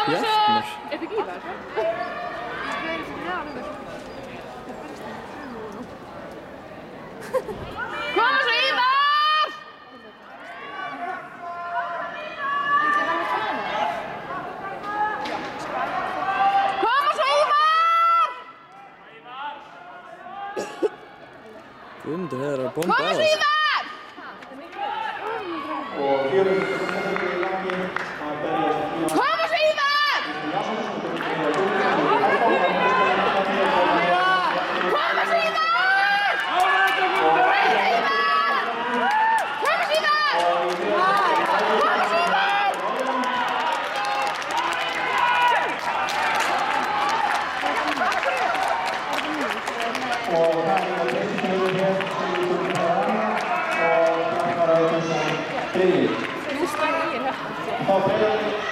Bjartmar. Er þetta Ívar? Koma svo Ívar! Koma svo Ívar! Guðmundur hefur að bomba á Koma svo þessu. Ívar! Koma svo Ívar! Koma svo Ívar! Þá